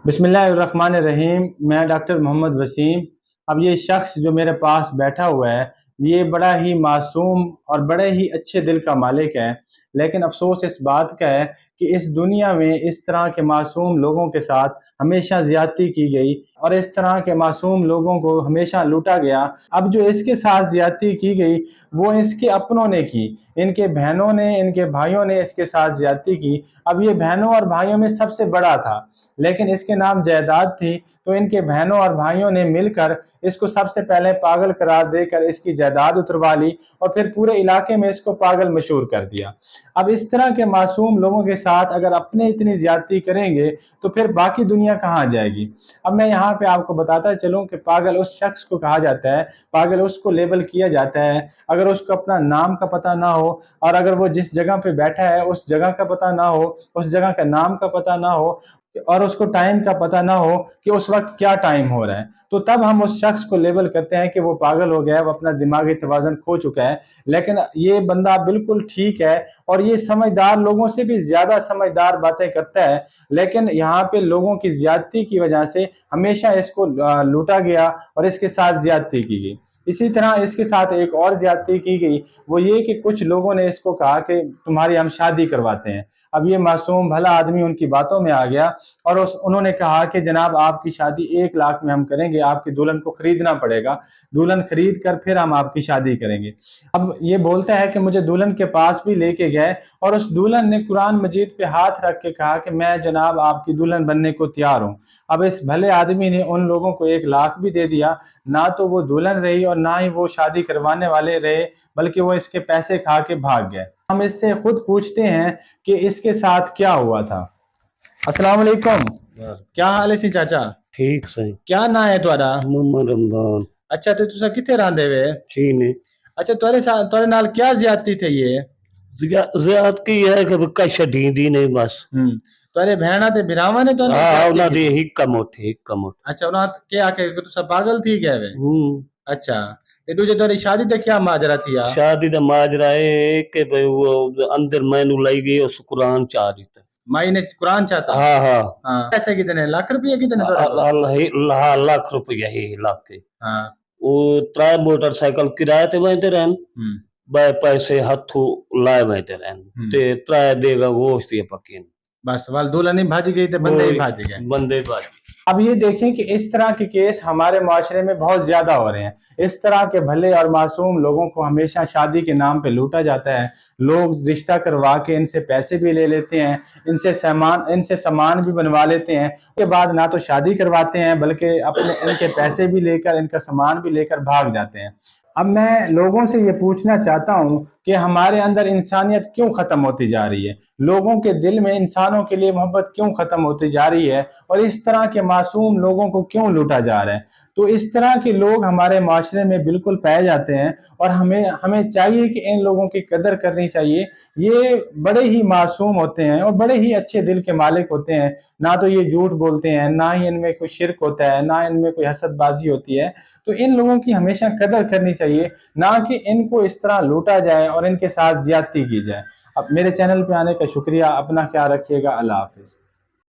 बिस्मिल्लाहिर्रहमानिर्रहीम। मैं डॉक्टर मोहम्मद वसीम। अब ये शख्स जो मेरे पास बैठा हुआ है, ये बड़ा ही मासूम और बड़े ही अच्छे दिल का मालिक है, लेकिन अफसोस इस बात का है कि इस दुनिया में इस तरह के मासूम लोगों के साथ हमेशा ज़्यादती की गई और इस तरह के मासूम लोगों को हमेशा लूटा गया। अब जो इसके साथ ज़्यादती की गई वो इसके अपनों ने की, इनके बहनों ने, इनके भाइयों ने इसके साथ ज़्यादती की। अब ये बहनों और भाइयों में सबसे बड़ा था, लेकिन इसके नाम जायदाद थी, तो इनके बहनों और भाइयों ने मिलकर इसको सबसे पहले पागल करार देकर इसकी जायदाद उतरवा ली और फिर पूरे इलाके में इसको पागल मशहूर कर दिया। अब इस तरह के मासूम लोगों के साथ अगर अपने इतनी ज्यादती करेंगे तो फिर बाकी दुनिया कहाँ जाएगी। अब मैं यहाँ पे आपको बताता चलूँ कि पागल उस शख्स को कहा जाता है, पागल उसको लेबल किया जाता है अगर उसको अपना नाम का पता ना हो, और अगर वो जिस जगह पे बैठा है उस जगह का पता ना हो, उस जगह का नाम का पता ना हो, और उसको टाइम का पता ना हो कि उस वक्त क्या टाइम हो रहा है, तो तब हम उस शख्स को लेबल करते हैं कि वो पागल हो गया है, वो अपना दिमागी तवाज़ुन खो चुका है। लेकिन ये बंदा बिल्कुल ठीक है और ये समझदार लोगों से भी ज्यादा समझदार बातें करता है, लेकिन यहाँ पे लोगों की ज्यादती की वजह से हमेशा इसको लूटा गया और इसके साथ ज्यादती की गई। इसी तरह इसके साथ एक और ज्यादती की गई, वो ये कि कुछ लोगों ने इसको कहा कि तुम्हारी हम शादी करवाते हैं। अब ये मासूम भला आदमी उनकी बातों में आ गया और उन्होंने कहा कि जनाब आपकी शादी 1 लाख में हम करेंगे, आपकी दुल्हन को खरीदना पड़ेगा, दुल्हन खरीद कर फिर हम आपकी शादी करेंगे। अब ये बोलता है कि मुझे दुल्हन के पास भी लेके गए और उस दुल्हन ने कुरान मजीद पे हाथ रख के कहा कि मैं जनाब आपकी दुल्हन बनने को तैयार हूँ। अब इस भले आदमी ने उन लोगों को 1 लाख भी दे दिया, ना तो वो दुल्हन रही और ना ही वो शादी करवाने वाले रहे, बल्कि वो इसके पैसे खा के भाग गए। हम इससे खुद पूछते हैं कि इसके साथ क्या हुआ था। अस्सलाम वालेकुम। क्या हाल है सी चाचा? ठीक सही। क्या ना है तुम्हारा? मोहम्मद रमजान। अच्छा, तो तुसा किथे रहंदे वे? चीन। अच्छा, तुम्हारे नाल क्या ज्यादती थे ये? ज्यादा की है कि कश ढींदी नहीं बस। तुम्हारे बहना ते बिरावा ने तो हाँ उन्हें दी हिक्का मोटे हिक्का मोटे। अच्छा, उन्हें क्या आके कि तुसा पागल थी गए वे? अच्छा, ते दूजे तुम्हारी शादी ते क्या माजरा थी यार? शादी दा माजरा है कि भाई वो अंदर मैनू लाई गई उस कुरान चाह रही थी। माई ने कुरान चाहता? हाँ हाँ हाँ, पैसे कितने? लाख रुपये कितने? लाख रुपया ही लाख के। हाँ। वो 3 मोटरसाइकिल किराए ते वहीं रहन, बाय पैसे हथू लाए वहीं रहन ते 3 देगा वो सी पकीन। बस वाल दुल्हन ही भाज गई तो बंदे ही भाज गए। बंदे भाज। अब ये देखें कि इस तरह के केस हमारे माशरे में बहुत ज्यादा हो रहे हैं। इस तरह के भले और मासूम लोगों को हमेशा शादी के नाम पे लूटा जाता है। लोग रिश्ता करवा के इनसे पैसे भी ले लेते हैं, इनसे सामान भी बनवा लेते हैं, उसके बाद ना तो शादी करवाते हैं बल्कि अपने इनके पैसे भी लेकर, इनका सामान भी लेकर भाग जाते हैं। अब मैं लोगों से ये पूछना चाहता हूँ कि हमारे अंदर इंसानियत क्यों खत्म होती जा रही है, लोगों के दिल में इंसानों के लिए मोहब्बत क्यों खत्म होती जा रही है, और इस तरह के मासूम लोगों को क्यों लूटा जा रहा है। तो इस तरह के लोग हमारे माशरे में बिल्कुल पाए जाते हैं और हमें हमें चाहिए कि इन लोगों की कदर करनी चाहिए। ये बड़े ही मासूम होते हैं और बड़े ही अच्छे दिल के मालिक होते हैं, ना तो ये झूठ बोलते हैं, ना ही इनमें कोई शिरक होता है, ना इनमें कोई हसदबाजी होती है। तो इन लोगों की हमेशा कदर करनी चाहिए, ना कि इनको इस तरह लूटा जाए और इनके साथ ज्यादती की जाए। अब मेरे चैनल पे आने का शुक्रिया। अपना ख्याल रखिएगा। अल्लाह हाफिज।